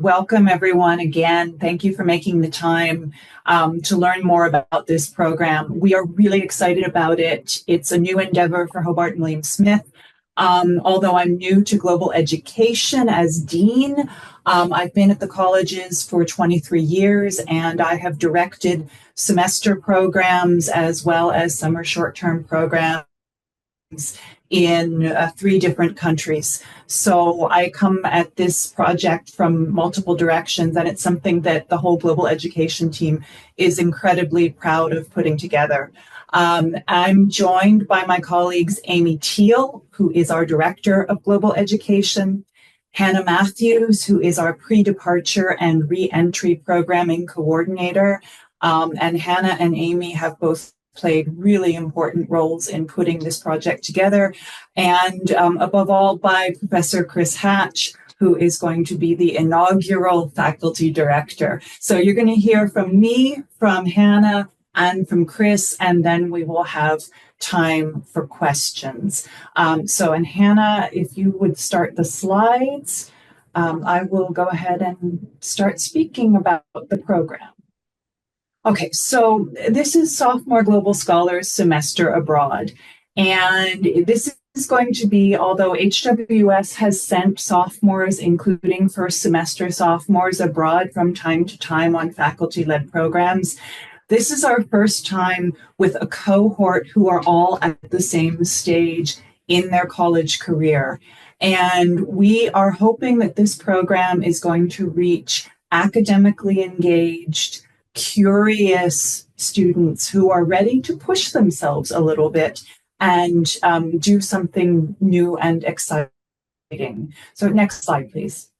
Welcome, everyone, again. Thank you for making the time to learn more about this program. We are really excited about it. It's a new endeavor for Hobart and William Smith. Although I'm new to global education as dean, I've been at the colleges for 23 years, and I have directed semester programs as well as summer short-term programs in 3 different countries. So I come at this project from multiple directions, and it's something that the whole global education team is incredibly proud of putting together. I'm joined by my colleagues Amy Teal, who is our Director of Global Education, Hannah Matthews, who is our Pre-Departure and Re-Entry Programming Coordinator, and Hannah and Amy have both played really important roles in putting this project together, and above all by Professor Chris Hatch, who is going to be the inaugural faculty director. So you're going to hear from me, from Hannah, and from Chris, and then we will have time for questions. And Hannah, if you would start the slides, I will go ahead and start speaking about the program. Okay, so this is Sophomore Global Scholars Semester Abroad, and this is going to be, although HWS has sent sophomores, including first semester sophomores, abroad from time to time on faculty-led programs, this is our first time with a cohort who are all at the same stage in their college career. And we are hoping that this program is going to reach academically engaged, curious students who are ready to push themselves a little bit and do something new and exciting. So next slide, please.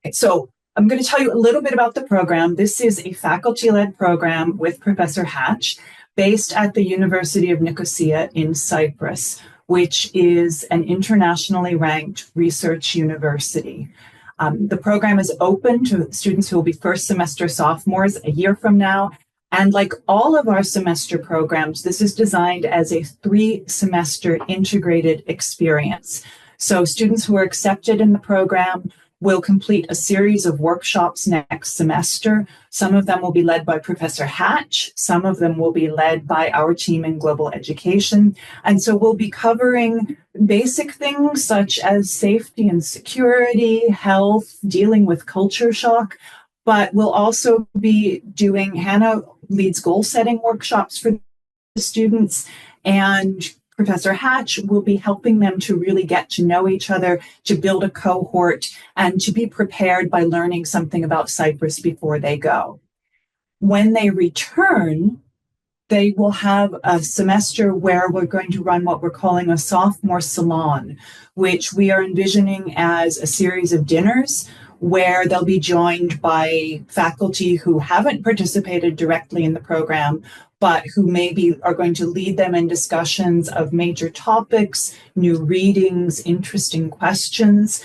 Okay, so I'm going to tell you a little bit about the program. This is a faculty-led program with Professor Hatch based at the University of Nicosia in Cyprus, which is an internationally ranked research university. The program is open to students who will be first semester sophomores a year from now. And like all of our semester programs, this is designed as a 3-semester integrated experience. So students who are accepted in the program will complete a series of workshops next semester. Some of them will be led by Professor Hatch. Some of them will be led by our team in global education. And so we'll be covering basic things such as safety and security, health, dealing with culture shock, but we'll also be doing, Hannah leads goal setting workshops for the students, and Professor Hatch will be helping them to really get to know each other, to build a cohort, and to be prepared by learning something about Cyprus before they go. When they return, they will have a semester where we're going to run what we're calling a sophomore salon, which we are envisioning as a series of dinners where they'll be joined by faculty who haven't participated directly in the program, but who maybe are going to lead them in discussions of major topics, new readings, interesting questions.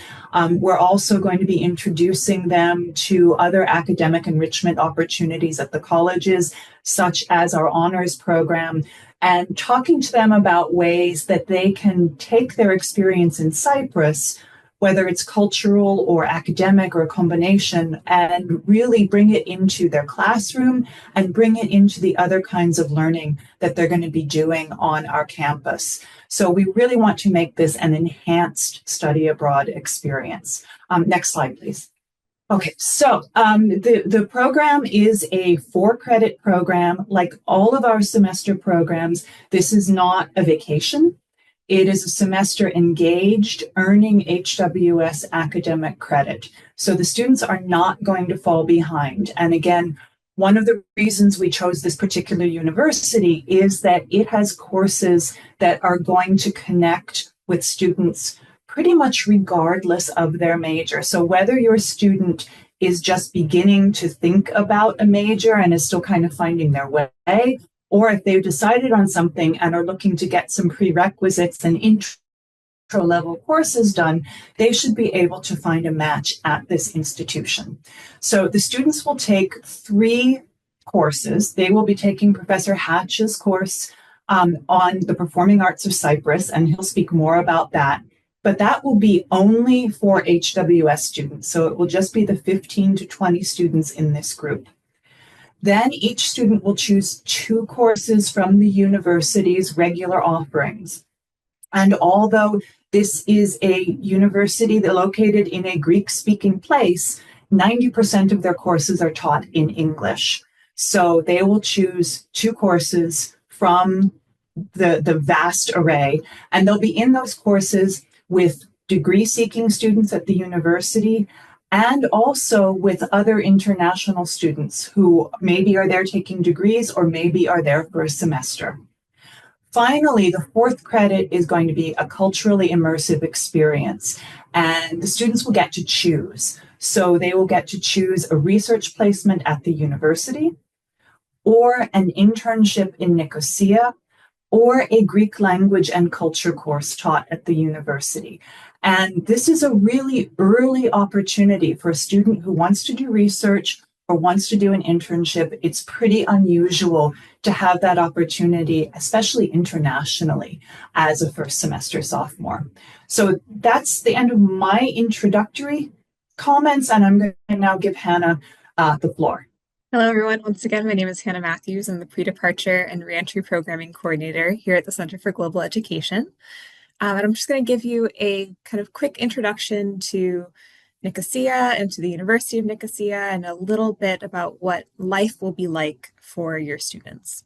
We're also going to be introducing them to other academic enrichment opportunities at the colleges, such as our honors program, and talking to them about ways that they can take their experience in Cyprus, whether it's cultural or academic or a combination, and really bring it into their classroom and bring it into the other kinds of learning that they're going to be doing on our campus. So we really want to make this an enhanced study abroad experience. Next slide, please. Okay, so the program is a 4-credit program. Like all of our semester programs, this is not a vacation. It is a semester engaged, earning HWS academic credit. So the students are not going to fall behind. And again, one of the reasons we chose this particular university is that it has courses that are going to connect with students pretty much regardless of their major. So whether your student is just beginning to think about a major and is still kind of finding their way, or if they've decided on something and are looking to get some prerequisites and intro-level courses done, they should be able to find a match at this institution. So the students will take 3 courses. They will be taking Professor Hatch's course on the performing arts of Cyprus, and he'll speak more about that. but that will be only for HWS students. So it will just be the 15 to 20 students in this group. Then each student will choose 2 courses from the university's regular offerings. And although this is a university that located in a Greek-speaking place, 90% of their courses are taught in English. So they will choose 2 courses from the vast array, and they'll be in those courses with degree-seeking students at the university and also with other international students who maybe are there taking degrees or maybe are there for a semester. Finally, the 4th credit is going to be a culturally immersive experience, and the students will get to choose. So they will get to choose a research placement at the university, or an internship in Nicosia, or a Greek language and culture course taught at the university. And this is a really early opportunity for a student who wants to do research or wants to do an internship. It's pretty unusual to have that opportunity, especially internationally, as a first semester sophomore. So that's the end of my introductory comments, and I'm going to now give Hannah the floor. Hello, everyone. Once again, my name is Hannah Matthews. I'm the Pre-Departure and Reentry Programming Coordinator here at the Center for Global Education. And I'm just going to give you a kind of quick introduction to Nicosia and to the University of Nicosia and a little bit about what life will be like for your students.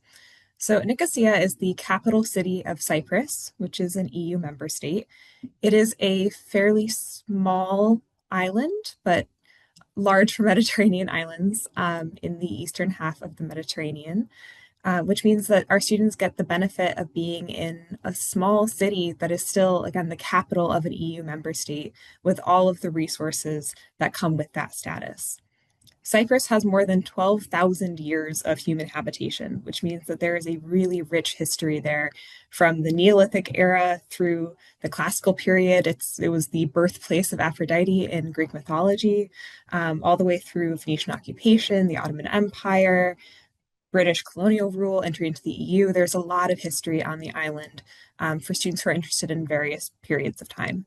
So Nicosia is the capital city of Cyprus, which is an EU member state. It is a fairly small island, but large for Mediterranean islands in the eastern half of the Mediterranean, which means that our students get the benefit of being in a small city that is still, again, the capital of an EU member state with all of the resources that come with that status. Cyprus has more than 12,000 years of human habitation, which means that there is a really rich history there from the Neolithic era through the classical period. It was the birthplace of Aphrodite in Greek mythology, all the way through Venetian occupation, the Ottoman Empire, British colonial rule, entry into the EU. There's a lot of history on the island for students who are interested in various periods of time.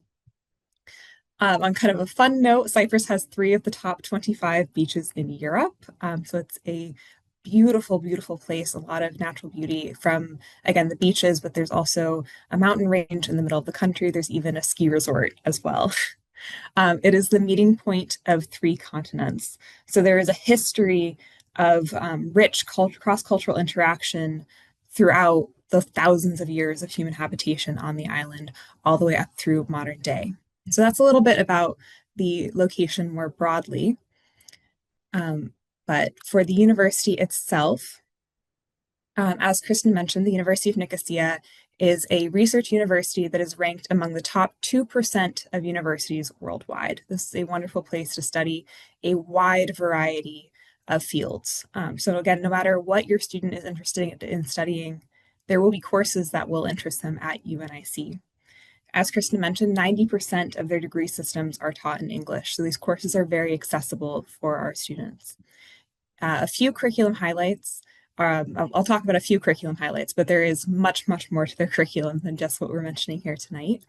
On kind of a fun note, Cyprus has 3 of the top 25 beaches in Europe. So it's a beautiful, beautiful place, a lot of natural beauty from, again, the beaches, but there's also a mountain range in the middle of the country. There's even a ski resort as well. It is the meeting point of 3 continents. So there is a history of rich cross-cultural interaction throughout the thousands of years of human habitation on the island, all the way up through modern day. So that's a little bit about the location more broadly. But for the university itself, as Kristen mentioned, the University of Nicosia is a research university that is ranked among the top 2% of universities worldwide. This is a wonderful place to study a wide variety of fields. So again, no matter what your student is interested in studying, there will be courses that will interest them at UNIC. As Kristen mentioned, 90% of their degree systems are taught in English, so these courses are very accessible for our students. A few curriculum highlights. I'll talk about a few curriculum highlights, but there is much, much more to their curriculum than just what we're mentioning here tonight.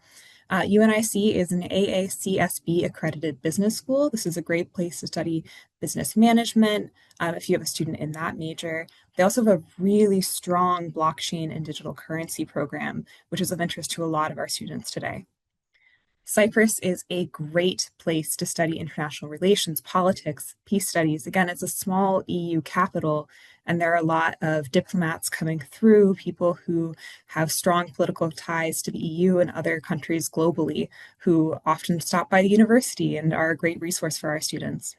UNIC is an AACSB accredited business school. This is a great place to study business management if you have a student in that major. They also have a really strong blockchain and digital currency program, which is of interest to a lot of our students today. Cyprus is a great place to study international relations, politics, peace studies. Again, it's a small EU capital, and there are a lot of diplomats coming through, people who have strong political ties to the EU and other countries globally, who often stop by the university and are a great resource for our students.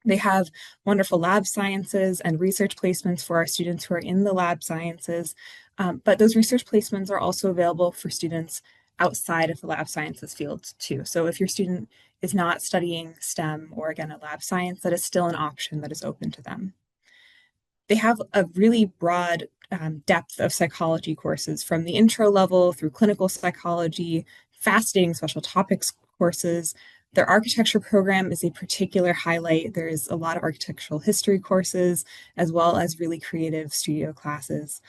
They have wonderful lab sciences and research placements for our students who are in the lab sciences, but those research placements are also available for students outside of the lab sciences field too. So if your student is not studying STEM or, again, a lab science, that is still an option that is open to them. They have a really broad depth of psychology courses from the intro level through clinical psychology, fascinating special topics courses. Their architecture program is a particular highlight. There's a lot of architectural history courses, as well as really creative studio classes.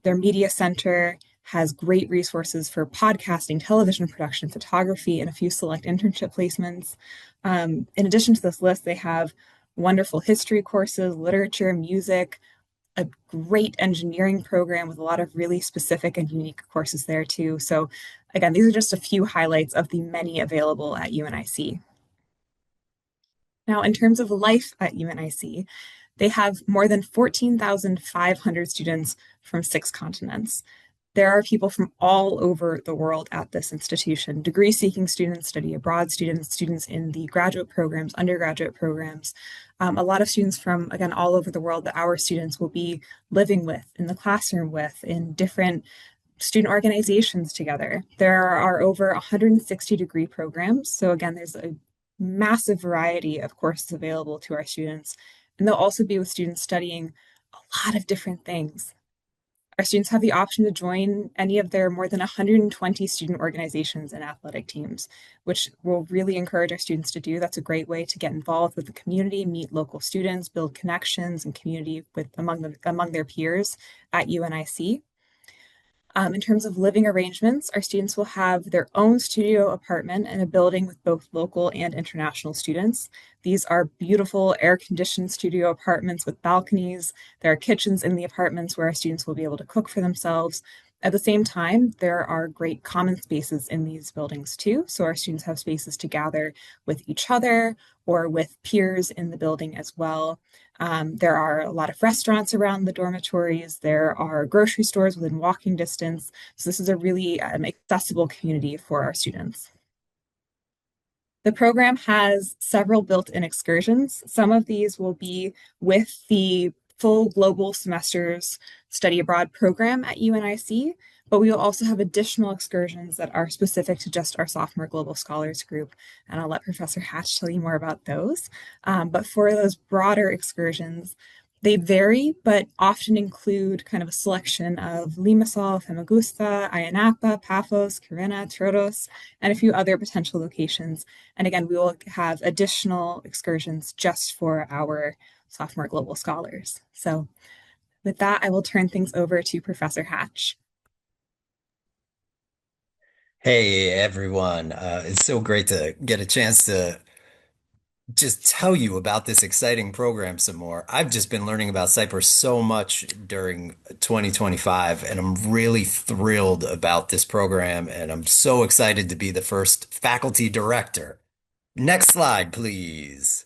Their media center has great resources for podcasting, television production, photography, and a few select internship placements. In addition to this list, they have wonderful history courses, literature, music, a great engineering program with a lot of really specific and unique courses there too. So again, these are just a few highlights of the many available at UNIC. Now, in terms of life at UNIC, they have more than 14,500 students from 6 continents. There are people from all over the world at this institution, degree-seeking students, study abroad students, students in the graduate programs, undergraduate programs, a lot of students from, again, all over the world that our students will be living with, in the classroom with, in different student organizations together. There are over 160 degree programs. So again, there's a massive variety of courses available to our students. And they'll also be with students studying a lot of different things. Our students have the option to join any of their more than 120 student organizations and athletic teams, which we'll really encourage our students to do. That's a great way to get involved with the community, meet local students, build connections and community with among their peers at UNIC. In terms of living arrangements, our students will have their own studio apartment in a building with both local and international students. These are beautiful air-conditioned studio apartments with balconies. There are kitchens in the apartments where our students will be able to cook for themselves. At the same time, there are great common spaces in these buildings too. So our students have spaces to gather with each other or with peers in the building as well. There are a lot of restaurants around the dormitories. There are grocery stores within walking distance. So this is a really accessible community for our students. The program has several built-in excursions. Some of these will be with the full global semesters study abroad program at UNIC, but we will also have additional excursions that are specific to just our sophomore global scholars group. And I'll let Professor Hatch tell you more about those. But for those broader excursions, they vary, but often include kind of a selection of Limassol, Famagusta, Ayanapa, Paphos, Kyrenia, Troodos, and a few other potential locations. And again, we will have additional excursions just for our sophomore global scholars. So with that, I will turn things over to Professor Hatch. Hey everyone, it's so great to get a chance to just tell you about this exciting program some more. I've just been learning about Cyprus so much during 2025, and I'm really thrilled about this program, and I'm so excited to be the first faculty director. Next slide, please.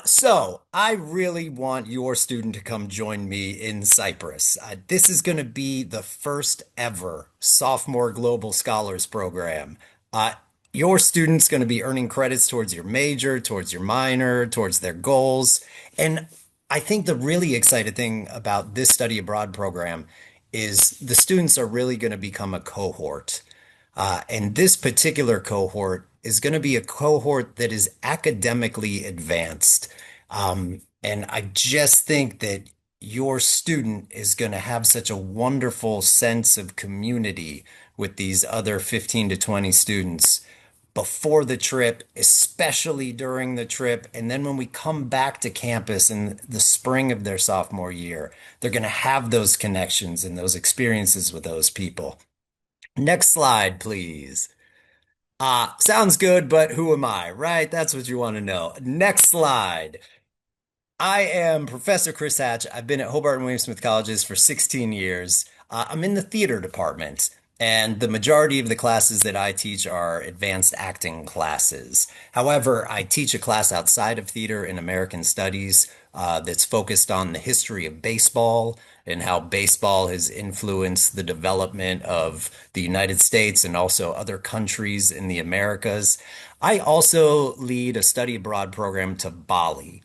So I really want your student to come join me in Cyprus. This is going to be the first ever Sophomore Global Scholars Program. Uh, your student's going to be earning credits towards your major, towards your minor, towards their goals. And I think the really exciting thing about this study abroad program is the students are really going to become a cohort. And this particular cohort is going to be a cohort that is academically advanced. And I just think that your student is going to have such a wonderful sense of community with these other 15 to 20 students before the trip, especially during the trip. And then when we come back to campus in the spring of their sophomore year, they're going to have those connections and those experiences with those people. Next slide, please. Sounds good, but who am I, right? That's what you want to know. Next slide. I am Professor Chris Hatch. I've been at Hobart and William Smith Colleges for 16 years. I'm in the theater department, and the majority of the classes that I teach are advanced acting classes. However, I teach a class outside of theater in American Studies that's focused on the history of baseball and how baseball has influenced the development of the United States and also other countries in the Americas. I also lead a study abroad program to Bali.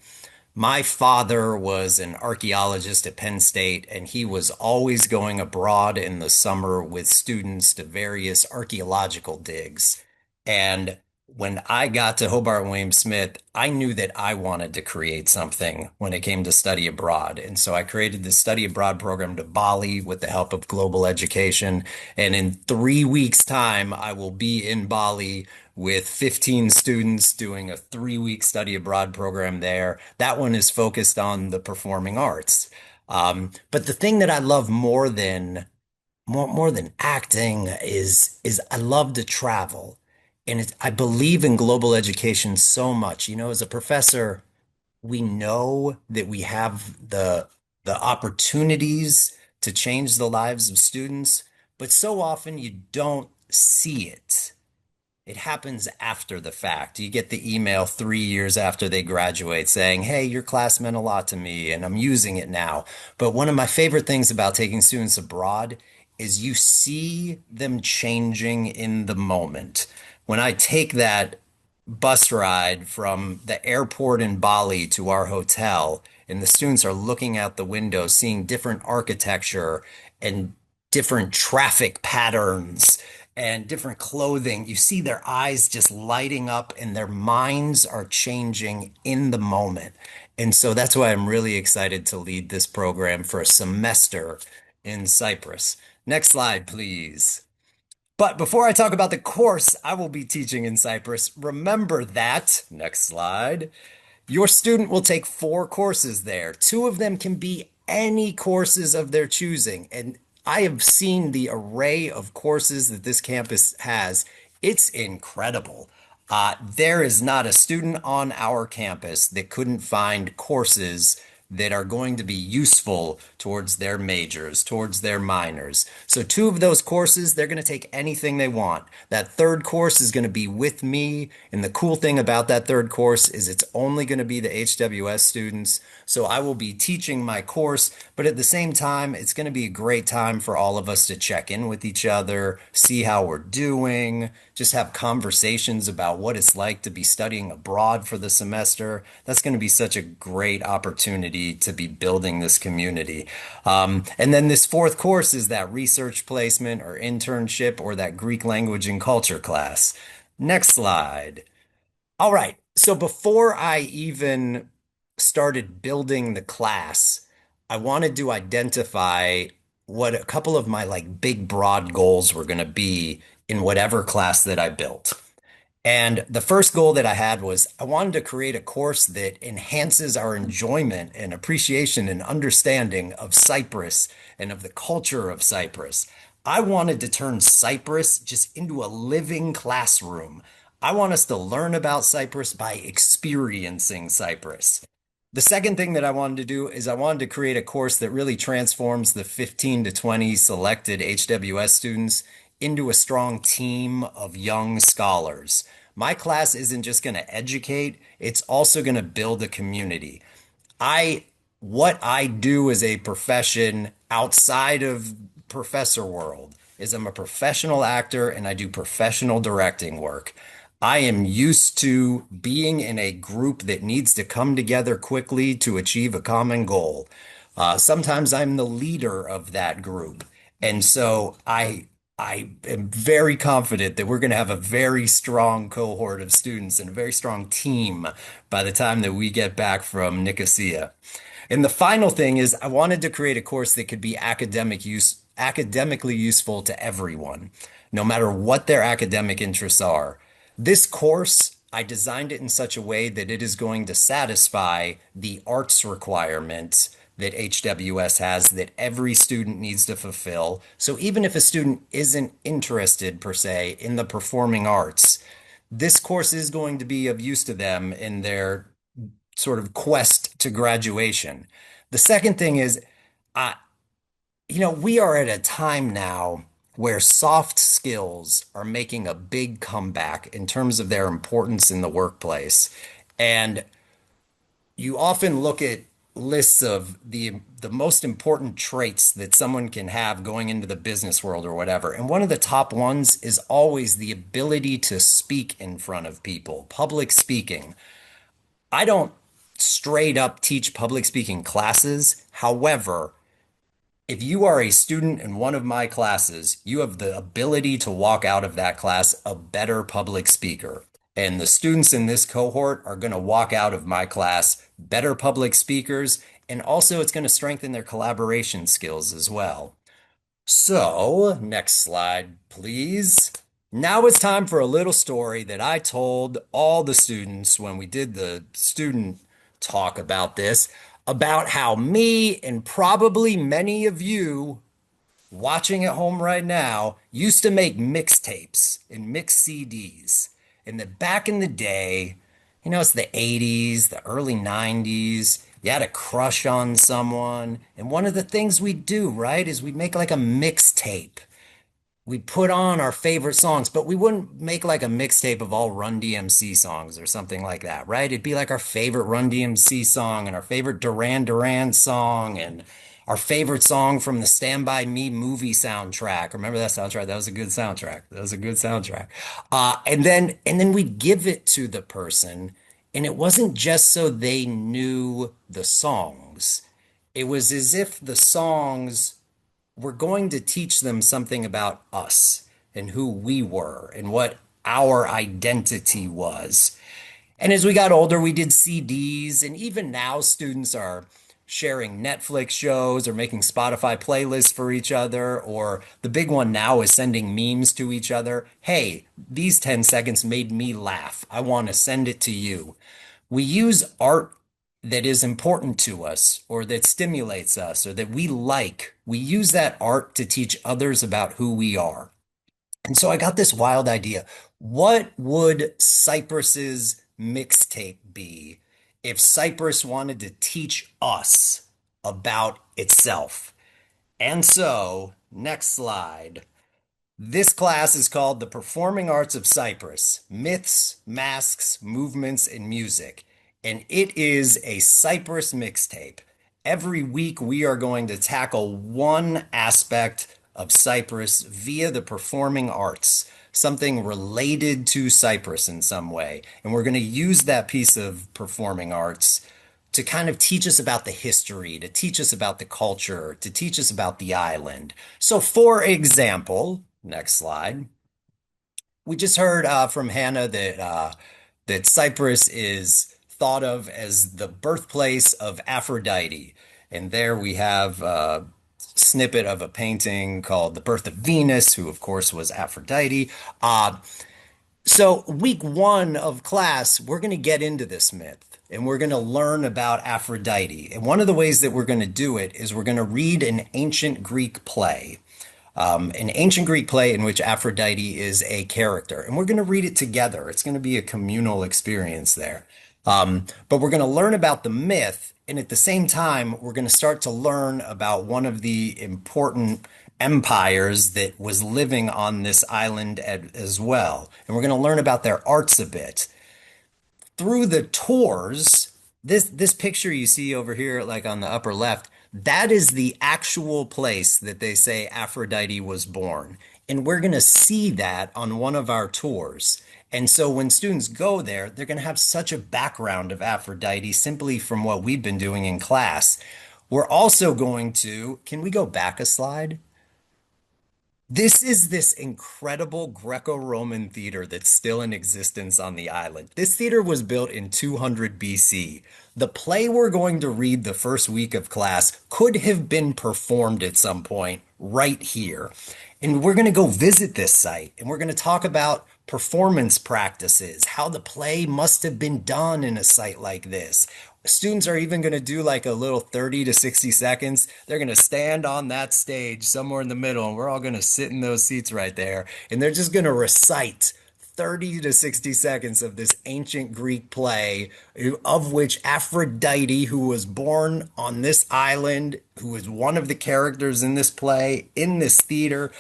My father was an archaeologist at Penn State, and he was always going abroad in the summer with students to various archaeological digs. And when I got to Hobart and William Smith, I knew that I wanted to create something when it came to study abroad. And so I created this study abroad program to Bali with the help of global education. And in 3 weeks' time, I will be in Bali with 15 students doing a 3 week study abroad program there. That one is focused on the performing arts. But the thing that I love more than more than acting is I love to travel. And I believe in global education so much. You know, as a professor, we know that we have the opportunities to change the lives of students, but so often you don't see it. It happens after the fact. You get the email 3 years after they graduate saying, "Hey, your class meant a lot to me and I'm using it now." But one of my favorite things about taking students abroad is you see them changing in the moment. When I take that bus ride from the airport in Bali to our hotel, and the students are looking out the window, seeing different architecture and different traffic patterns and different clothing. You see their eyes just lighting up and their minds are changing in the moment. And so that's why I'm really excited to lead this program for a semester in Cyprus. Next slide, please. But before I talk about the course I will be teaching in Cyprus, remember that, next slide, your student will take 4 courses there. 2 of them can be any courses of their choosing. And I have seen the array of courses that this campus has. It's incredible. There is not a student on our campus that couldn't find courses that are going to be useful towards their majors, towards their minors. So 2 of those courses, they're going to take anything they want. That 3rd course is going to be with me. And the cool thing about that 3rd course is it's only going to be the HWS students. So I will be teaching my course, but at the same time, it's going to be a great time for all of us to check in with each other, see how we're doing, just have conversations about what it's like to be studying abroad for the semester. That's going to be such a great opportunity to be building this community. And then this 4th course is that research placement or internship or that Greek language and culture class. Next slide. All right. So before I even started building the class, I wanted to identify what a couple of my like big broad goals were going to be in whatever class that I built. And the first goal that I had was I wanted to create a course that enhances our enjoyment and appreciation and understanding of Cyprus and of the culture of Cyprus. I wanted to turn Cyprus just into a living classroom. I want us to learn about Cyprus by experiencing Cyprus. The second thing that I wanted to do is I wanted to create a course that really transforms the 15 to 20 selected HWS students into a strong team of young scholars. My class isn't just going to educate, it's also going to build a community. I what I do as a profession outside of professor world is I'm a professional actor and I do professional directing work. I am used to being in a group that needs to come together quickly to achieve a common goal. Sometimes I'm the leader of that group. And so I am very confident that we're going to have a very strong cohort of students and a very strong team by the time that we get back from Nicosia. And the final thing is I wanted to create a course that could be academically useful to everyone, no matter what their academic interests are. This course, I designed it in such a way that it is going to satisfy the arts requirement that HWS has that every student needs to fulfill. So even if a student isn't interested per se in the performing arts, this course is going to be of use to them in their sort of quest to graduation. The second thing is, uh, we are at a time now where soft skills are making a big comeback in terms of their importance in the workplace. And you often look at lists of the most important traits that someone can have going into the business world or whatever. And one of the top ones is always the ability to speak in front of people, public speaking. I don't straight up teach public speaking classes. However, if you are a student in one of my classes, you have the ability to walk out of that class a better public speaker. And the students in this cohort are going to walk out of my class better public speakers. And also, it's going to strengthen their collaboration skills as well. So, next slide, please. Now it's time for a little story that I told all the students when we did the student talk about this, about how me and probably many of you watching at home right now used to make mixtapes and mix CDs. And that back in the day, it's the 80s, the early 90s. You had a crush on someone. And one of the things we do, right, is we make like a mixtape. We put on our favorite songs, but we wouldn't make like a mixtape of all Run DMC songs or something like that, right? It'd be like our favorite Run DMC song and our favorite Duran Duran song and our favorite song from the Stand By Me movie soundtrack. Remember that soundtrack? That was a good soundtrack. That was a good soundtrack. And then we'd give it to the person, and it wasn't just so they knew the songs. It was as if the songs we're going to teach them something about us and who we were and what our identity was. And as we got older, we did CDs, and even now, students are sharing Netflix shows or making Spotify playlists for each other, or the big one now is sending memes to each other. Hey, these 10 seconds made me laugh. I want to send it to you. We use art that is important to us or that stimulates us or that we like. We use that art to teach others about who we are. And so I got this wild idea. What would Cyprus's mixtape be if Cyprus wanted to teach us about itself? And so, next slide. This class is called The Performing Arts of Cyprus: Myths, Masks, Movements, and Music. And it is a Cyprus mixtape. Every week, we are going to tackle one aspect of Cyprus via the performing arts, something related to Cyprus in some way. And we're going to use that piece of performing arts to kind of teach us about the history, to teach us about the culture, to teach us about the island. So, for example, next slide. We just heard from Hannah that Cyprus is thought of as the birthplace of Aphrodite, and there we have a snippet of a painting called "The Birth of Venus," who of course was Aphrodite. So week one of class, we're going to get into this myth and we're going to learn about Aphrodite. And one of the ways that we're going to do it is we're going to read an ancient Greek play. An ancient Greek play in which Aphrodite is a character. And we're going to read it together. It's going to be a communal experience there. But we're going to learn about the myth. And at the same time, we're going to start to learn about one of the important empires that was living on this island as well. And we're going to learn about their arts a bit. Through the tours, this picture you see over here, like on the upper left, that is the actual place that they say Aphrodite was born. And we're going to see that on one of our tours. And so when students go there, they're going to have such a background of Aphrodite simply from what we've been doing in class. We're also going to, can we go back a slide? This is this incredible Greco-Roman theater that's still in existence on the island. This theater was built in 200 BC. The play we're going to read the first week of class could have been performed at some point right here. And we're going to go visit this site and we're going to talk about performance practices, how the play must have been done in a site like this. Students are even going to do like a little 30 to 60 seconds. They're going to stand on that stage somewhere in the middle, and we're all going to sit in those seats right there. And they're just going to recite 30 to 60 seconds of this ancient Greek play, of which Aphrodite, who was born on this island, who is one of the characters in this play, in this theater.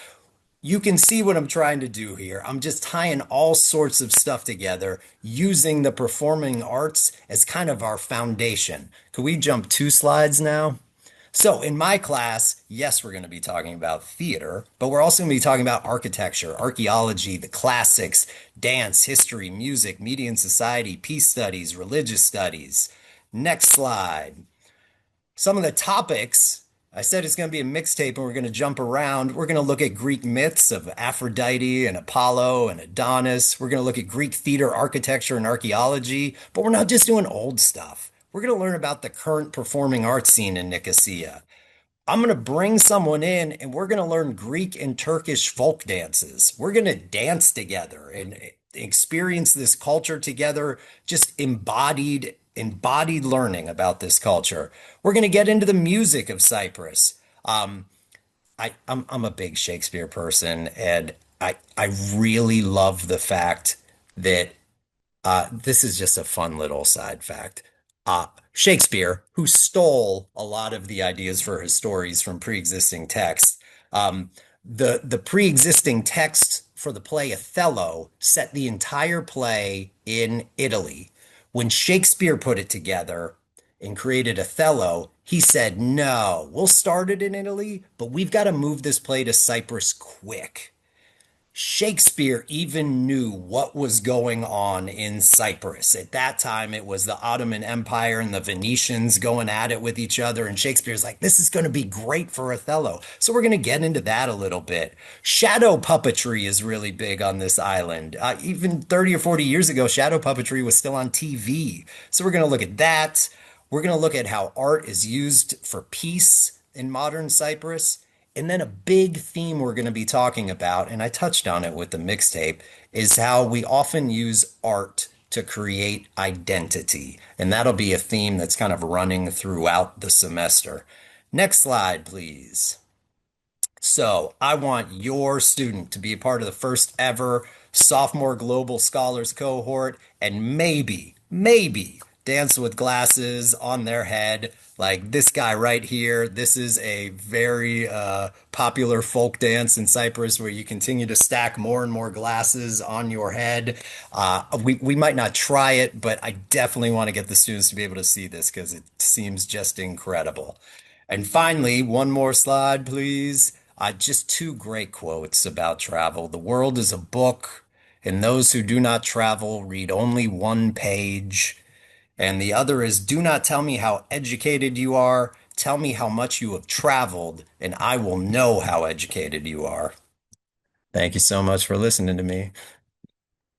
You can see what I'm trying to do here. I'm just tying all sorts of stuff together using the performing arts as kind of our foundation. Could we jump 2 slides now? So in my class, yes, we're going to be talking about theater, but we're also going to be talking about architecture, archaeology, the classics, dance, history, music, media and society, peace studies, religious studies. Next slide. Some of the topics, I said it's going to be a mixtape and we're going to jump around. We're going to look at Greek myths of Aphrodite and Apollo and Adonis. We're going to look at Greek theater architecture and archaeology, but we're not just doing old stuff. We're going to learn about the current performing arts scene in Nicosia. I'm going to bring someone in and we're going to learn Greek and Turkish folk dances. We're going to dance together and experience this culture together, just embodied learning about this culture. We're going to get into the music of Cyprus. I'm a big Shakespeare person, and I really love the fact that this is just a fun little side fact. Shakespeare, who stole a lot of the ideas for his stories from pre-existing texts, um, the pre-existing text for the play Othello set the entire play in Italy. When Shakespeare put it together and created Othello, he said, "No, we'll start it in Italy, but we've got to move this play to Cyprus quick." Shakespeare even knew what was going on in Cyprus. At that time, it was the Ottoman Empire and the Venetians going at it with each other. And Shakespeare's like, this is going to be great for Othello. So we're going to get into that a little bit. Shadow puppetry is really big on this island. Even 30 or 40 years ago, shadow puppetry was still on TV. So we're going to look at that. We're going to look at how art is used for peace in modern Cyprus. And then a big theme we're going to be talking about, and I touched on it with the mixtape, is how we often use art to create identity. And that'll be a theme that's kind of running throughout the semester. Next slide, please. So I want your student to be a part of the first ever Sophomore Global Scholars cohort and maybe dance with glasses on their head like this guy right here. This is a very popular folk dance in Cyprus where you continue to stack more and more glasses on your head. We might not try it, but I definitely want to get the students to be able to see this because it seems just incredible. And finally, one more slide, please. Just two great quotes about travel. The world is a book, and those who do not travel read only one page. And the other is, do not tell me how educated you are. Tell me how much you have traveled, and I will know how educated you are. Thank you so much for listening to me.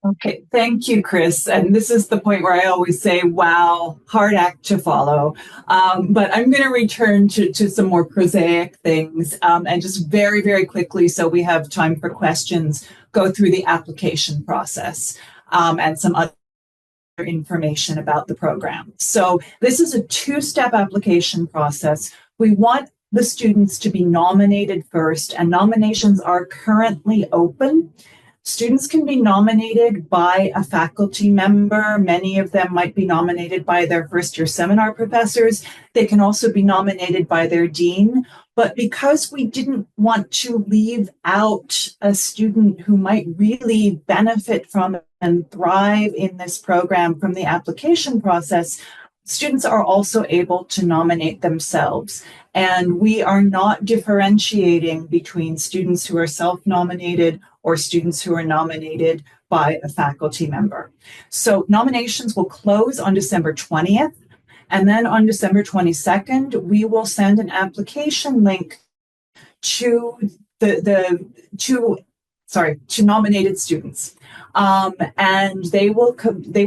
Okay, thank you, Chris. And this is the point where I always say, wow, hard act to follow. But I'm going to return to some more prosaic things and just very, very quickly, so we have time for questions, go through the application process and some other information about the program. So this is a two-step application process. We want the students to be nominated first, and nominations are currently open. Students can be nominated by a faculty member. Many of them might be nominated by their first year seminar professors. They can also be nominated by their dean. But because we didn't want to leave out a student who might really benefit from and thrive in this program from the application process, students are also able to nominate themselves. And we are not differentiating between students who are self-nominated or students who are nominated by a faculty member. So nominations will close on December 20th. And then on December 22nd, we will send an application link to to nominated students. And they will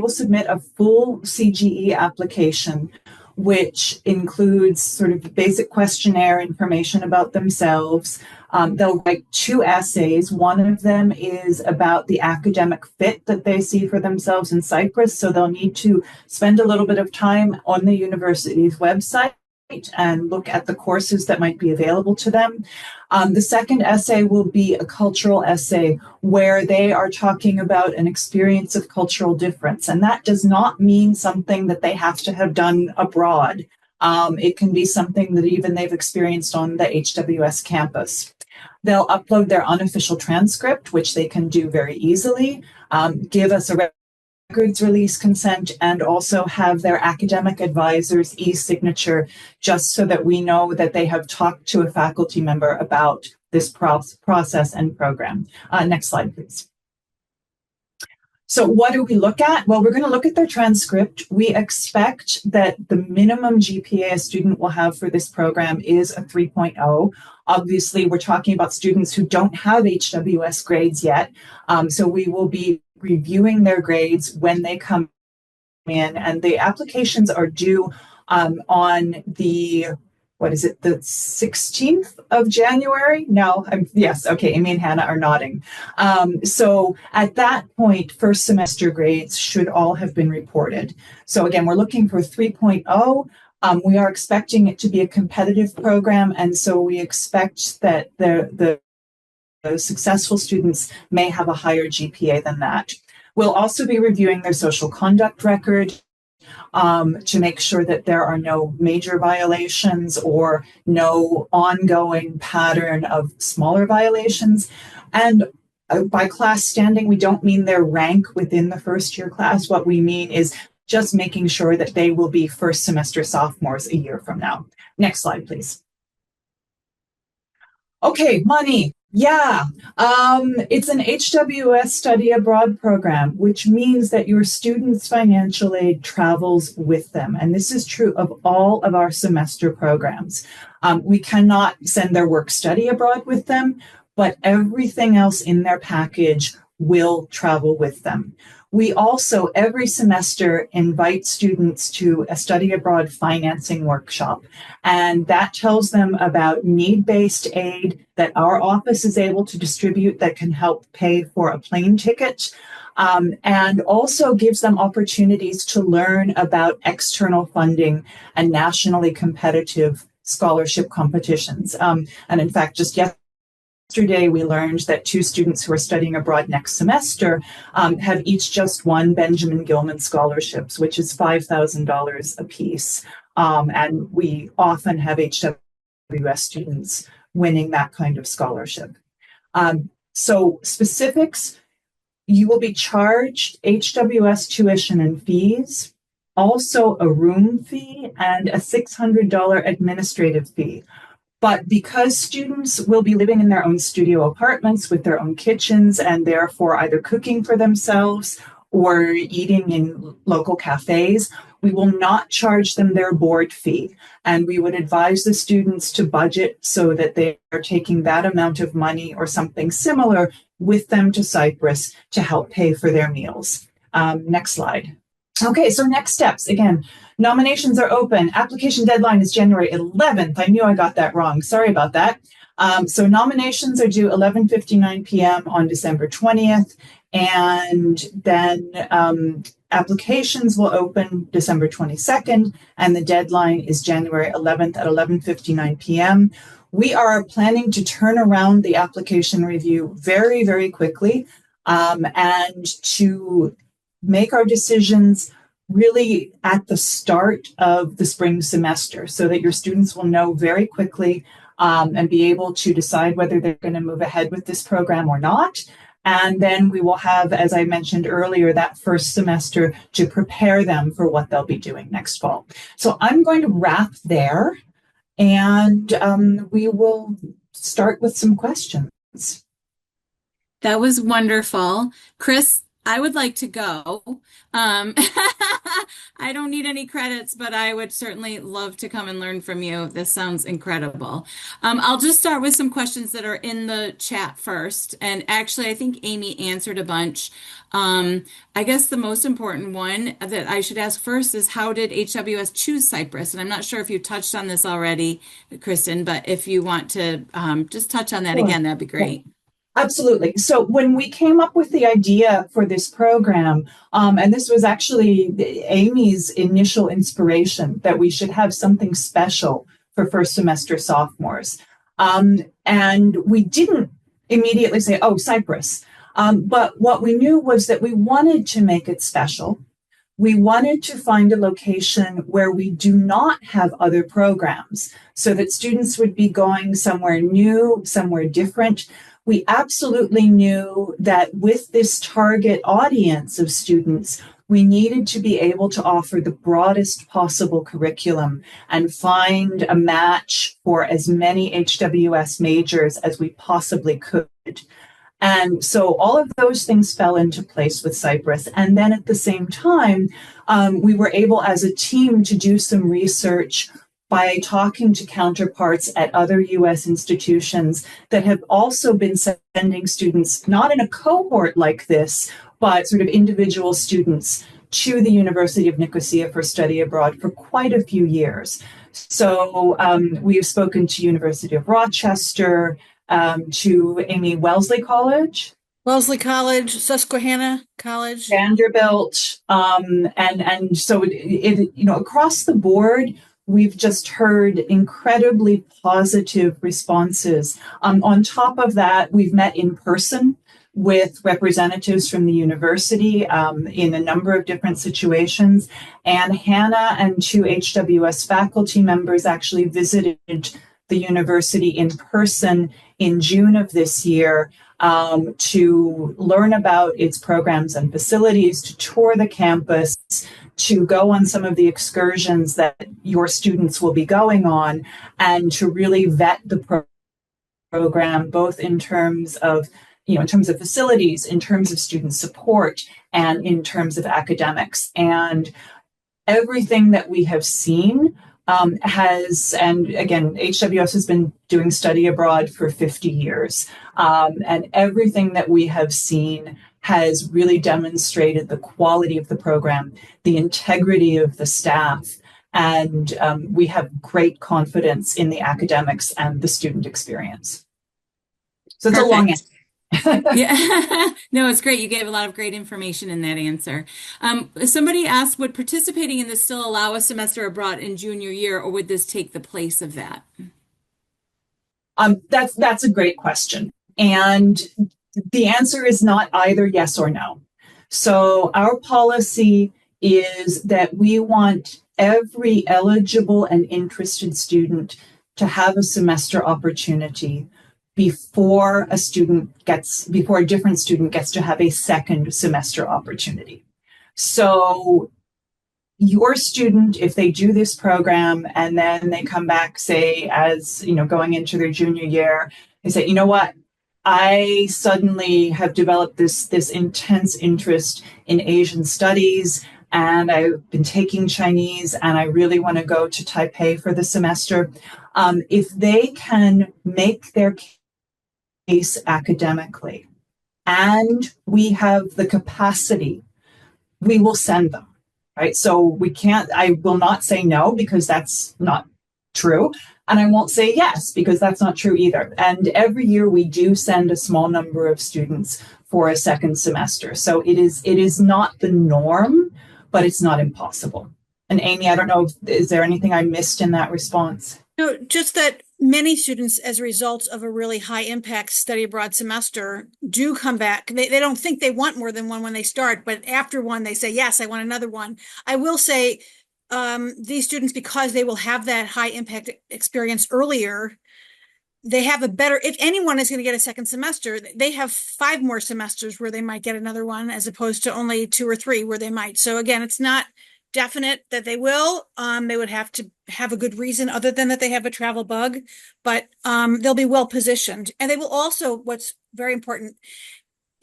submit a full CGE application, which includes sort of basic questionnaire information about themselves. They'll write two essays. One of them is about the academic fit that they see for themselves in Cyprus. So they'll need to spend a little bit of time on the university's website and look at the courses that might be available to them. The second essay will be a cultural essay where they are talking about an experience of cultural difference. And that does not mean something that they have to have done abroad. It can be something that even they've experienced on the HWS campus. They'll upload their unofficial transcript, which they can do very easily, give us a records release consent, and also have their academic advisor's e-signature, just so that we know that they have talked to a faculty member about this process and program. Next slide, please. So what do we look at? Well, we're going to look at their transcript. We expect that the minimum GPA a student will have for this program is a 3.0. Obviously, we're talking about students who don't have HWS grades yet. So we will be reviewing their grades when they come in, and the applications are due on the, the 16th of January? No, yes, okay, Amy and Hannah are nodding. So at that point, first semester grades should all have been reported. So again, we're looking for 3.0. We are expecting it to be a competitive program, and so we expect that the successful students may have a higher GPA than that. We'll also be reviewing their social conduct record to make sure that there are no major violations or no ongoing pattern of smaller violations. And by class standing, we don't mean their rank within the first year class. What we mean is just making sure that they will be first semester sophomores a year from now. Next slide, please. Okay, money. Yeah, it's an HWS study abroad program, which means that your students' financial aid travels with them. And this is true of all of our semester programs. We cannot send their work study abroad with them, but everything else in their package will travel with them. We also, every semester, invite students to a study abroad financing workshop. And that tells them about need-based aid that our office is able to distribute that can help pay for a plane ticket, and also gives them opportunities to learn about external funding and nationally competitive scholarship competitions. And in fact, just yesterday, we learned that 2 students who are studying abroad next semester have each just won Benjamin Gilman scholarships, which is $5,000 apiece. And we often have HWS students winning that kind of scholarship. So specifics, you will be charged HWS tuition and fees, also a room fee and a $600 administrative fee. But because students will be living in their own studio apartments with their own kitchens and therefore either cooking for themselves or eating in local cafes, we will not charge them their board fee. And we would advise the students to budget so that they are taking that amount of money or something similar with them to Cyprus to help pay for their meals. Next slide. Okay, so next steps. Again, nominations are open. Application deadline is January 11th. I knew I got that wrong. Sorry about that. So nominations are due 11:59 p.m. on December 20th. And then applications will open December 22nd. And the deadline is January 11th at 11:59 p.m. We are planning to turn around the application review very, very quickly and to make our decisions really at the start of the spring semester so that your students will know very quickly and be able to decide whether they're going to move ahead with this program or not. And then we will have, as I mentioned earlier, that first semester to prepare them for what they'll be doing next fall. So I'm going to wrap there and we will start with some questions. That was wonderful. Chris, I would like to go. I don't need any credits, but I would certainly love to come and learn from you. This sounds incredible. I'll just start with some questions that are in the chat first. And actually, I think Amy answered a bunch. I guess the most important one that I should ask first is how did HWS choose Cyprus? And I'm not sure if you touched on this already, Kristen, but if you want to just touch on that again, that'd be great. Absolutely. So when we came up with the idea for this program, and this was actually Amy's initial inspiration that we should have something special for first semester sophomores. And we didn't immediately say, oh, Cyprus. But what we knew was that we wanted to make it special. We wanted to find a location where we do not have other programs so that students would be going somewhere new, somewhere different. We absolutely knew that with this target audience of students, we needed to be able to offer the broadest possible curriculum and find a match for as many HWS majors as we possibly could. And so all of those things fell into place with Cyprus. And then at the same time, we were able as a team to do some research by talking to counterparts at other US institutions that have also been sending students, not in a cohort like this, but sort of individual students to the University of Nicosia for study abroad for quite a few years. So we have spoken to University of Rochester, to Amy Wellesley College. Wellesley College, Susquehanna College, Vanderbilt, and so it across the board, we've just heard incredibly positive responses. On top of that, we've met in person with representatives from the university in a number of different situations. And Hannah and two HWS faculty members actually visited the university in person in June of this year to learn about its programs and facilities, to tour the campus, to go on some of the excursions that your students will be going on, and to really vet the program, both in terms of facilities, in terms of student support, and in terms of academics. And everything that we have seen and again, HWS has been doing study abroad for 50 years. And everything that we have seen has really demonstrated the quality of the program, the integrity of the staff, and we have great confidence in the academics and the student experience. So it's Perfect. a long answer. Yeah, no, it's great. You gave a lot of great information in that answer. Somebody asked, would participating in this still allow a semester abroad in junior year, or would this take the place of that? That's a great question. And the answer is not either yes or no. So our policy is that we want every eligible and interested student to have a semester opportunity before a different student gets to have a second semester opportunity. So your student, if they do this program and then they come back, say, as going into their junior year, they say, you know what, I suddenly have developed this intense interest in Asian studies, and I've been taking Chinese, and I really want to go to Taipei for the semester. If they can make their case academically, and we have the capacity, we will send them, right? So I will not say no, because that's not true. And I won't say yes, because that's not true either. And every year we do send a small number of students for a second semester. So it is not the norm, but it's not impossible. And Amy, I don't know, is there anything I missed in that response? No, just that many students, as a result of a really high impact study abroad semester, do come back. They don't think they want more than one when they start, but after one, they say, yes, I want another one. I will say these students, because they will have that high impact experience earlier, they have a better, if anyone is going to get a second semester, they have 5 more semesters where they might get another one, as opposed to only 2 or 3 where they might. So again, it's not definite that they will. They would have to have a good reason other than that they have a travel bug, but they'll be well positioned. And they will also, what's very important,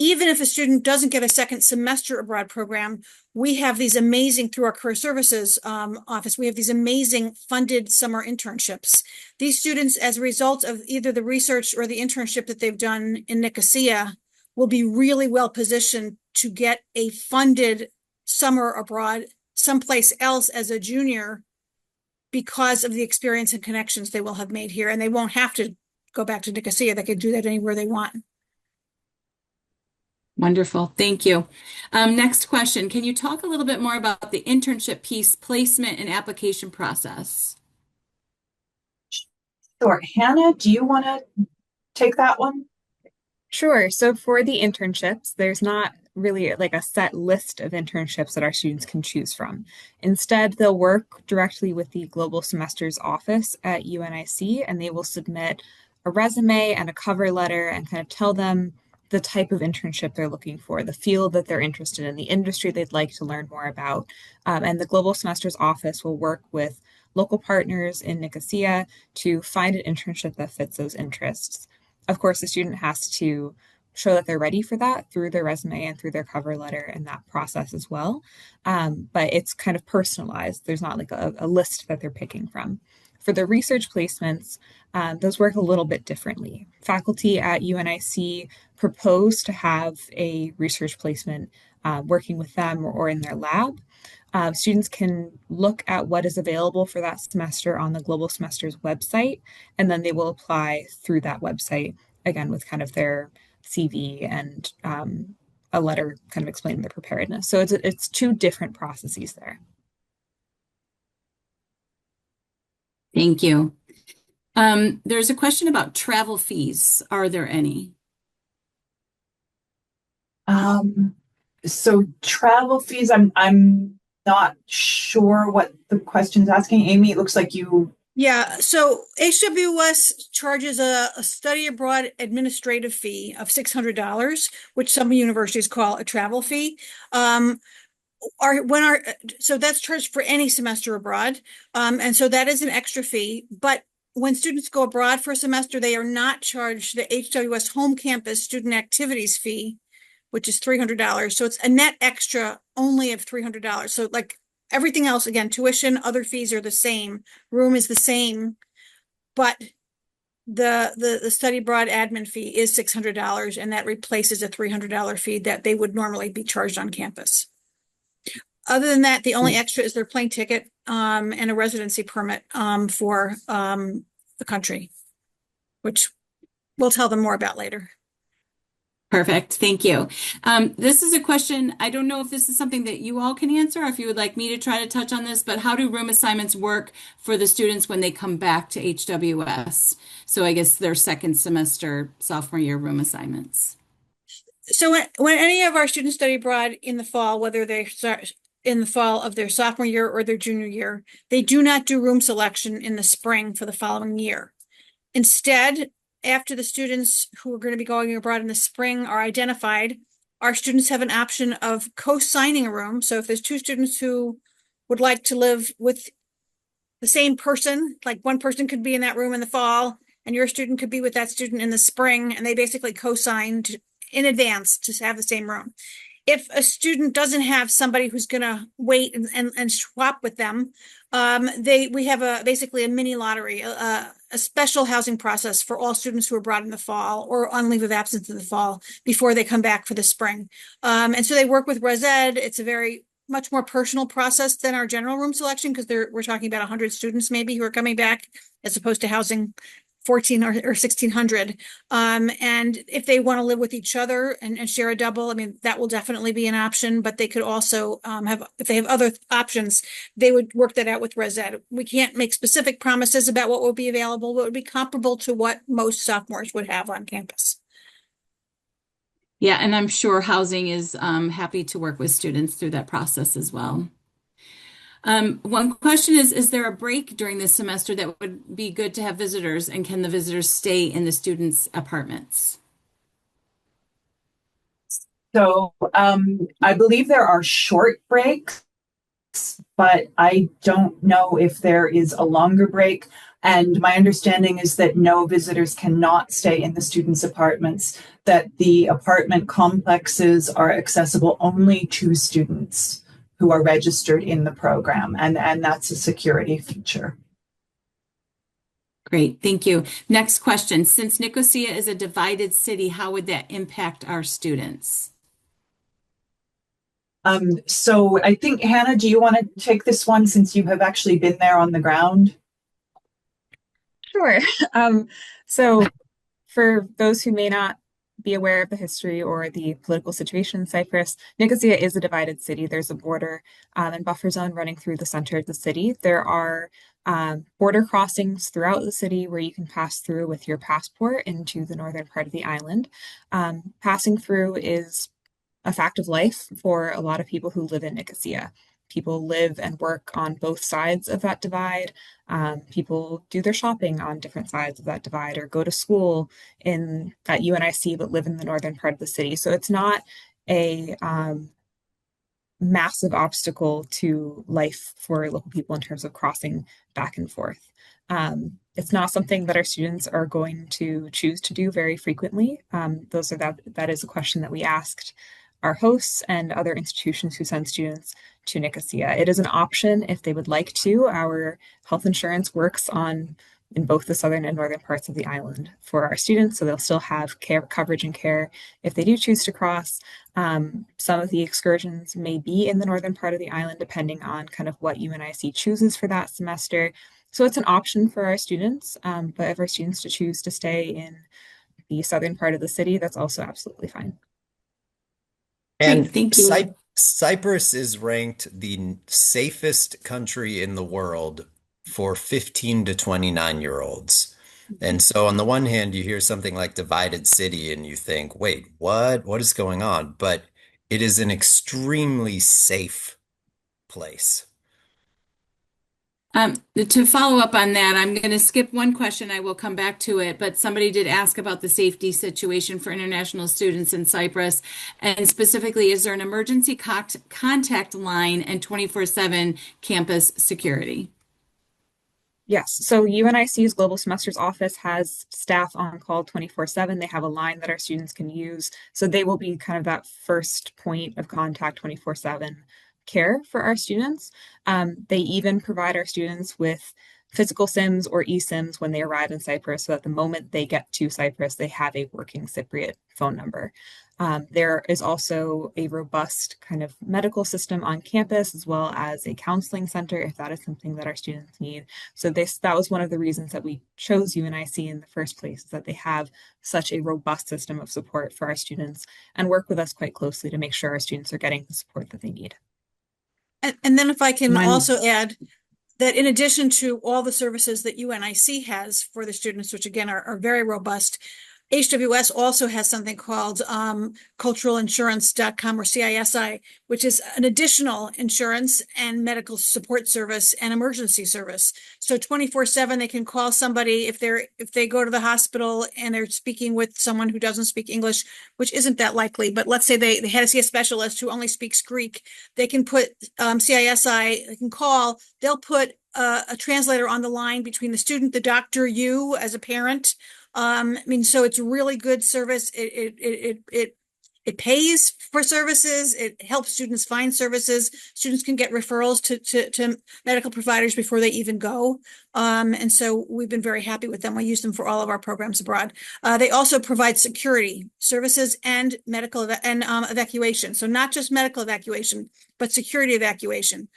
even if a student doesn't get a second semester abroad program, we have these amazing, through our career services office, we have these amazing funded summer internships. These students, as a result of either the research or the internship that they've done in Nicosia, will be really well positioned to get a funded summer abroad someplace else as a junior, because of the experience and connections they will have made here. And they won't have to go back to Nicosia. They can do that anywhere they want. Wonderful. Thank you. Next question. Can you talk a little bit more about the internship piece, placement and application process? Sure. Hannah, do you want to take that one? Sure. So for the internships, there's not really like a set list of internships that our students can choose from. Instead, they'll work directly with the Global Semesters office at UNIC, and they will submit a resume and a cover letter and kind of tell them the type of internship they're looking for, the field that they're interested in, the industry they'd like to learn more about. And the Global Semesters office will work with local partners in Nicosia to find an internship that fits those interests. Of course, the student has to show that they're ready for that through their resume and through their cover letter and that process as well. But it's kind of personalized. There's not like a list that they're picking from. For the research placements, those work a little bit differently. Faculty at UNIC propose to have a research placement working with them or in their lab. Students can look at what is available for that semester on the Global Semesters website, and then they will apply through that website, again, with kind of their CV and a letter kind of explaining their preparedness. So it's 2 different processes there. Thank you. There's a question about travel fees. Are there any? Um, so travel fees, I'm not sure what the question's asking. Amy, it looks like you. Yeah, so HWS charges a study abroad administrative fee of $600, which some universities call a travel fee. So that's charged for any semester abroad. And so that is an extra fee. But when students go abroad for a semester, they are not charged the HWS home campus student activities fee, which is $300. So it's a net extra only of $300. So like everything else, again, tuition, other fees are the same, room is the same, but the study abroad admin fee is $600, and that replaces a $300 fee that they would normally be charged on campus. Other than that, the only extra is their plane ticket and a residency permit for the country, which we'll tell them more about later. Perfect. Thank you. This is a question. I don't know if this is something that you all can answer, or if you would like me to try to touch on this, but how do room assignments work for the students when they come back to HWS? So I guess their second semester, sophomore year room assignments. So when any of our students study abroad in the fall, whether they start in the fall of their sophomore year or their junior year, they do not do room selection in the spring for the following year. Instead, after the students who are going to be going abroad in the spring are identified, our students have an option of co-signing a room. So if there's two students who would like to live with the same person, like one person could be in that room in the fall and your student could be with that student in the spring, and they basically co-signed in advance to have the same room. If a student doesn't have somebody who's going to wait and swap with them, we have basically a mini lottery, a special housing process for all students who are brought in the fall or on leave of absence in the fall before they come back for the spring. And so they work with Res Ed. It's a very much more personal process than our general room selection, because we're talking about 100 students maybe who are coming back, as opposed to housing 14 or 1600. And if they want to live with each other and share a double, I mean, that will definitely be an option, but they could also if they have other options, they would work that out with Res Ed. We can't make specific promises about what will be available, but it would be comparable to what most sophomores would have on campus. Yeah, and I'm sure housing is happy to work with students through that process as well. One question is there a break during this semester that would be good to have visitors, and can the visitors stay in the students' apartments? So I believe there are short breaks, but I don't know if there is a longer break. And my understanding is that no visitors cannot stay in the students' apartments, that the apartment complexes are accessible only to students who are registered in the program. And that's a security feature. Great, thank you. Next question. Since Nicosia is a divided city, how would that impact our students? So I think, Hannah, do you want to take this one since you have actually been there on the ground? Sure. So for those who may not be aware of the history or the political situation in Cyprus, Nicosia is a divided city. There's a border and buffer zone running through the center of the city. There are border crossings throughout the city where you can pass through with your passport into the northern part of the island. Passing through is a fact of life for a lot of people who live in Nicosia. People live and work on both sides of that divide. People do their shopping on different sides of that divide, or go to school at UNIC but live in the northern part of the city. So it's not a massive obstacle to life for local people in terms of crossing back and forth. It's not something that our students are going to choose to do very frequently. That is a question that we asked our hosts and other institutions who send students to Nicosia. It is an option if they would like to. Our health insurance works in both the southern and northern parts of the island for our students, so they'll still have coverage and care if they do choose to cross. Some of the excursions may be in the northern part of the island, depending on kind of what UNIC chooses for that semester. So it's an option for our students, but if our students to choose to stay in the southern part of the city, that's also absolutely fine. And Great, thank you. Cyprus is ranked the safest country in the world for 15 to 29-year-olds. And so on the one hand, you hear something like divided city and you think, wait, what? What is going on? But it is an extremely safe place. To follow up on that, I'm going to skip one question. I will come back to it, but somebody did ask about the safety situation for international students in Cyprus. And specifically, is there an emergency contact line and 24/7 campus security? Yes, so UNIC's Global Semesters Office has staff on call 24/7. They have a line that our students can use. So they will be kind of that first point of contact 24/7 care for our students. They even provide our students with physical SIMs or eSIMs when they arrive in Cyprus, so that the moment they get to Cyprus, they have a working Cypriot phone number. There is also a robust kind of medical system on campus, as well as a counseling center if that is something that our students need. So that was one of the reasons that we chose UNIC in the first place, is that they have such a robust system of support for our students and work with us quite closely to make sure our students are getting the support that they need. And then if I can also add that in addition to all the services that UNIC has for the students, which again are very robust, HWS also has something called culturalinsurance.com or CISI, which is an additional insurance and medical support service and emergency service. So 24/7, they can call somebody if they go to the hospital and they're speaking with someone who doesn't speak English, which isn't that likely. But let's say they had to see a specialist who only speaks Greek. They can put CISI, they can call, they'll put a translator on the line between the student, the doctor, you as a parent. So it's really good service. It pays for services. It helps students find services. Students can get referrals to medical providers before they even go. And so we've been very happy with them. We use them for all of our programs abroad. They also provide security services and medical evacuation. So not just medical evacuation, but security evacuation.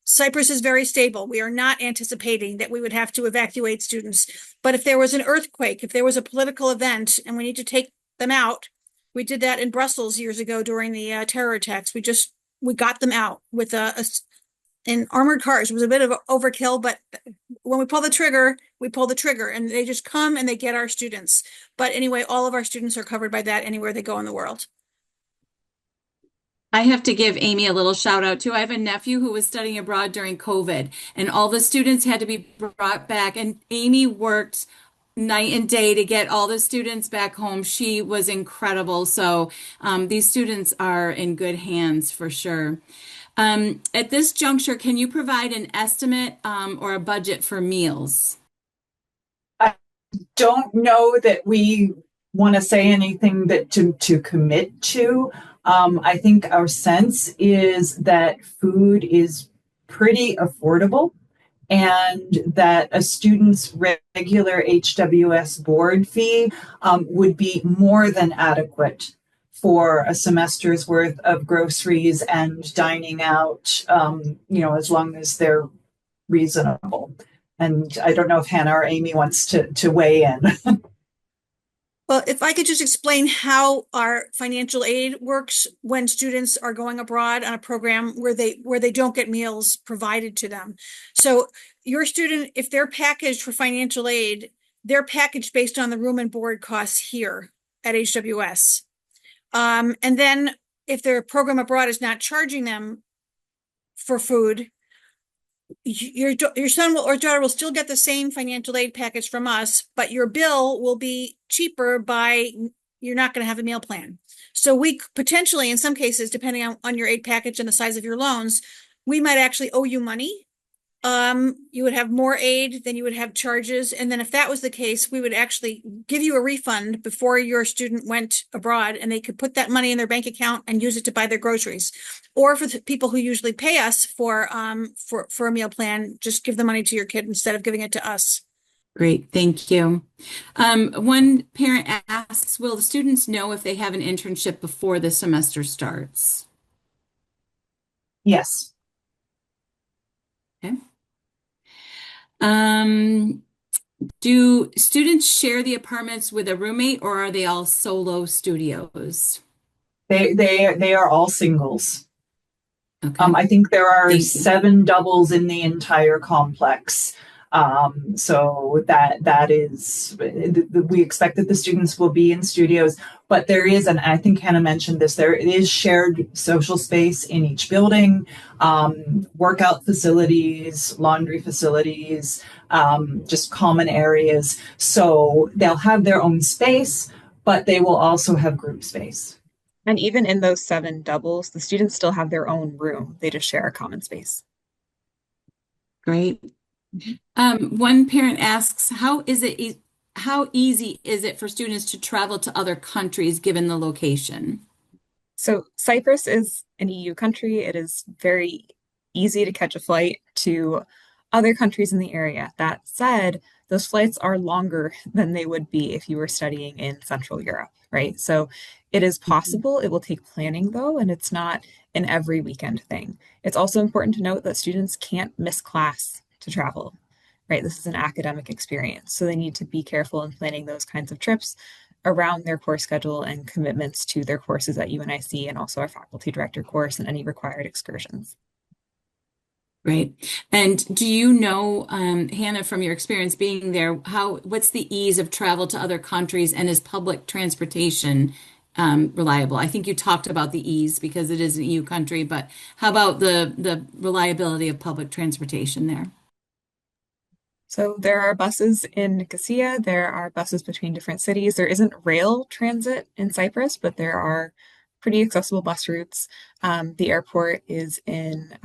Cyprus is very stable. We are not anticipating that we would have to evacuate students. But if there was an earthquake, if there was a political event and we need to take them out, we did that in Brussels years ago during the terror attacks. We got them out with in armored cars. It was a bit of overkill, but when we pull the trigger, and they just come and they get our students. But anyway, all of our students are covered by that anywhere they go in the world. I have to give Amy a little shout out too. I have a nephew who was studying abroad during COVID, and all the students had to be brought back, and Amy worked night and day to get all the students back home. She was incredible. So these students are in good hands for sure. At this juncture, can you provide an estimate or a budget for meals? I don't know that we want to say anything that to commit to. I think our sense is that food is pretty affordable and that a student's regular HWS board fee would be more than adequate for a semester's worth of groceries and dining out, as long as they're reasonable. And I don't know if Hannah or Amy wants to weigh in. Well, if I could just explain how our financial aid works when students are going abroad on a program where they don't get meals provided to them. So your student, if they're packaged for financial aid, they're packaged based on the room and board costs here at HWS. And then if their program abroad is not charging them for food, your son or daughter will still get the same financial aid package from us, but your bill will be cheaper you're not going to have a meal plan. So we potentially, in some cases, depending on your aid package and the size of your loans, we might actually owe you money. You would have more aid than you would have charges. And then if that was the case, we would actually give you a refund before your student went abroad, and they could put that money in their bank account and use it to buy their groceries. Or for the people who usually pay us for a meal plan, just give the money to your kid instead of giving it to us. Great, thank you. One parent asks, will the students know if they have an internship before the semester starts? Yes. Okay. Do students share the apartments with a roommate, or are they all solo studios? They are all singles. Okay. I think there are Thank you. 7 doubles in the entire complex. So that is, we expect that the students will be in studios, but there is, and I think Hannah mentioned this, there is shared social space in each building, workout facilities, laundry facilities, just common areas. So they'll have their own space, but they will also have group space. And even in those 7 doubles, the students still have their own room. They just share a common space. Great. One parent asks, how easy is it for students to travel to other countries given the location? So Cyprus is an EU country. It is very easy to catch a flight to other countries in the area. That said, those flights are longer than they would be if you were studying in Central Europe, right? So it is possible. It will take planning though, and it's not an every weekend thing. It's also important to note that students can't miss class to travel, right? This is an academic experience. So they need to be careful in planning those kinds of trips around their course schedule and commitments to their courses at UNIC and also our faculty director course and any required excursions. Great. And do you know, Hannah, from your experience being there, what's the ease of travel to other countries, and is public transportation reliable? I think you talked about the ease because it is an EU country, but how about the reliability of public transportation there? So there are buses in Nicosia, there are buses between different cities. There isn't rail transit in Cyprus, but there are pretty accessible bus routes. The airport is in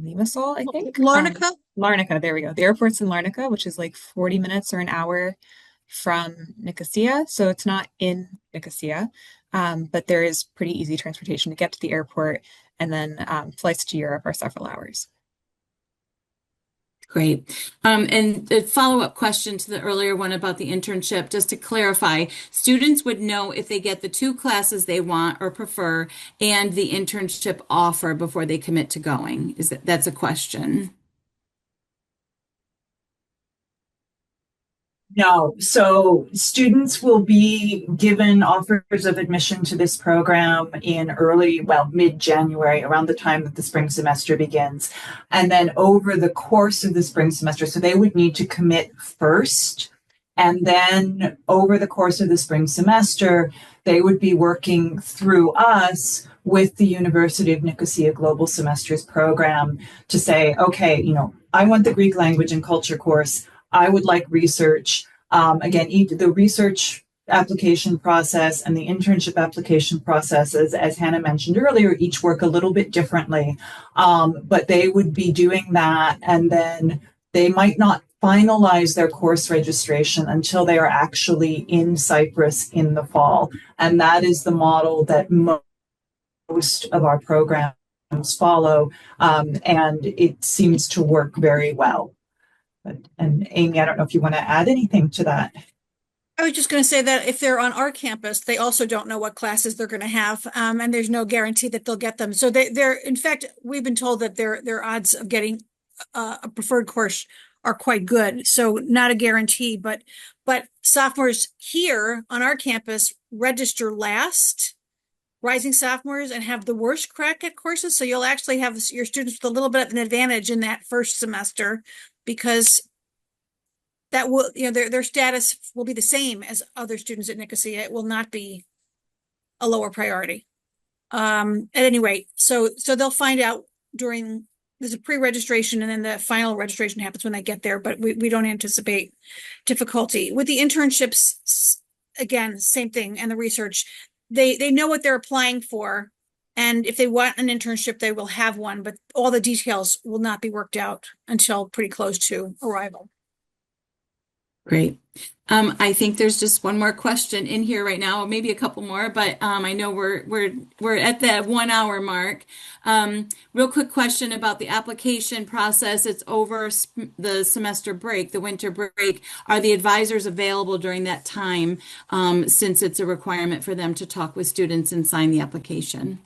Limassol, I think. Larnaca? Larnaca, there we go. The airport's in Larnaca, which is like 40 minutes or an hour from Nicosia. So it's not in Nicosia, but there is pretty easy transportation to get to the airport. And then flights to Europe are several hours. Great. And a follow-up question to the earlier one about the internship, just to clarify, students would know if they get the 2 classes they want or prefer and the internship offer before they commit to going. That's a question? No. So students will be given offers of admission to this program in mid-January, around the time that the spring semester begins. And then over the course of the spring semester, so they would need to commit first. And then over the course of the spring semester, they would be working through us with the University of Nicosia Global Semesters program to say, okay, I want the Greek language and culture course. I would like research. Again, the research application process and the internship application processes, as Hannah mentioned earlier, each work a little bit differently. But they would be doing that, and then they might not finalize their course registration until they are actually in Cyprus in the fall. And that is the model that most of our programs follow. And it seems to work very well. And Amy, I don't know if you want to add anything to that. I was just going to say that if they're on our campus, they also don't know what classes they're going to have, and there's no guarantee that they'll get them. So they're, in fact, we've been told that their odds of getting a preferred course are quite good. So not a guarantee, but sophomores here on our campus register last, rising sophomores, and have the worst crack at courses. So you'll actually have your students with a little bit of an advantage in that first semester, because that will, their status will be the same as other students at Nicosia. It will not be a lower priority. At any rate, so they'll find out there's a pre-registration, and then the final registration happens when they get there, but we don't anticipate difficulty. With the internships, again, same thing, and the research, they know what they're applying for. And if they want an internship, they will have one, but all the details will not be worked out until pretty close to arrival. Great. I think there's just one more question in here right now, maybe a couple more, but I know we're at the 1 hour mark. Real quick question about the application process. It's over the semester break, the winter break. Are the advisors available during that time, since it's a requirement for them to talk with students and sign the application?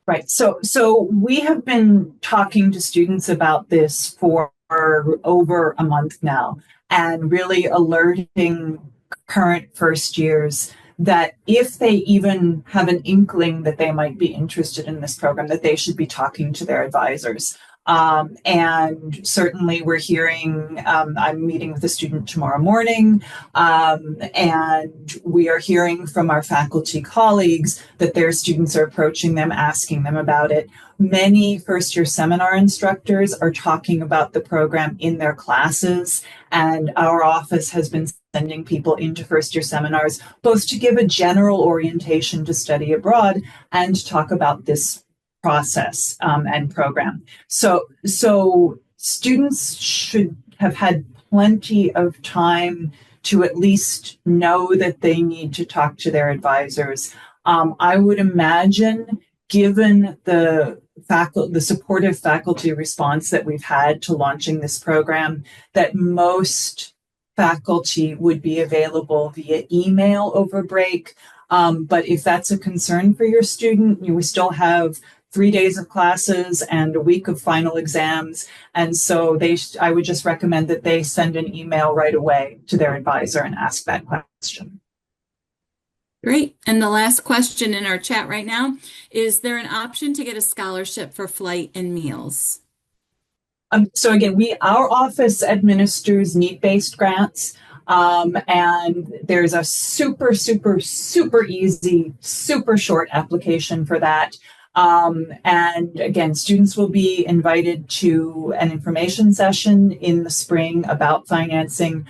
Right. So we have been talking to students about this for over a month now, and really alerting current first years that if they even have an inkling that they might be interested in this program, that they should be talking to their advisors. And certainly we're hearing, I'm meeting with a student tomorrow morning, and we are hearing from our faculty colleagues that their students are approaching them, asking them about it. Many first-year seminar instructors are talking about the program in their classes, and our office has been sending people into first-year seminars, both to give a general orientation to study abroad and to talk about this process and program. So students should have had plenty of time to at least know that they need to talk to their advisors. I would imagine, given the supportive faculty response that we've had to launching this program, that most faculty would be available via email over break. But if that's a concern for your student, we still have 3 days of classes and a week of final exams. And so I would just recommend that they send an email right away to their advisor and ask that question. Great. And the last question in our chat right now, is there an option to get a scholarship for flight and meals? So again, our office administers need-based grants. And there's a super easy, super short application for that. And again, students will be invited to an information session in the spring about financing.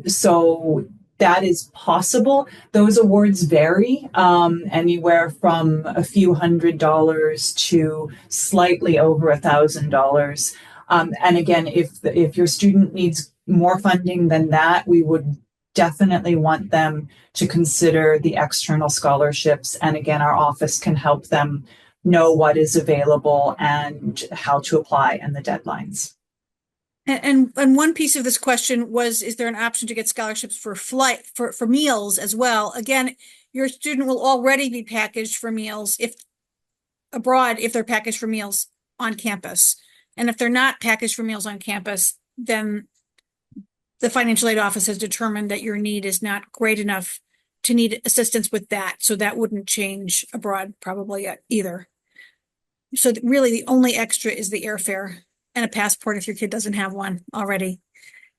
So that is possible. Those awards vary, anywhere from a few $100s to slightly over $1,000. And again, if your student needs more funding than that, we would definitely want them to consider the external scholarships. And again, our office can help them know what is available and how to apply and the deadlines. And one piece of this question was, is there an option to get scholarships for flight, for meals as well? Again, your student will already be packaged for meals if they're packaged for meals on campus. And if they're not packaged for meals on campus, then the financial aid office has determined that your need is not great enough to need assistance with that. So that wouldn't change abroad probably either. So really the only extra is the airfare and a passport if your kid doesn't have one already,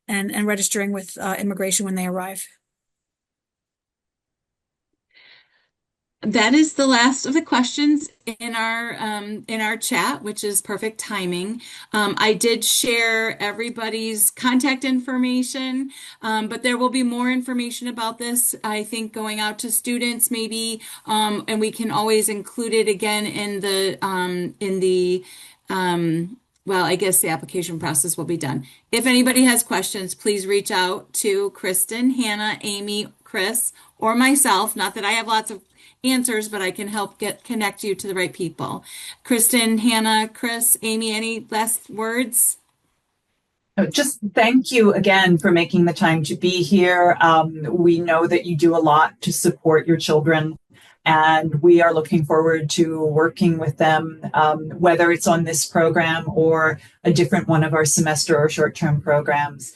and registering with immigration when they arrive. That is the last of the questions in our chat, which is perfect timing. I did share everybody's contact information, but there will be more information about this, I think, going out to students maybe, and we can always include it again in the well, I guess the application process will be done. If anybody has questions, please reach out to Kristen, Hannah, Amy, Chris, or myself. Not that I have lots of answers, but I can help connect you to the right people. Kristen, Hannah, Chris, Amy, any last words? Just thank you again for making the time to be here. We know that you do a lot to support your children, and we are looking forward to working with them, whether it's on this program or a different one of our semester or short-term programs.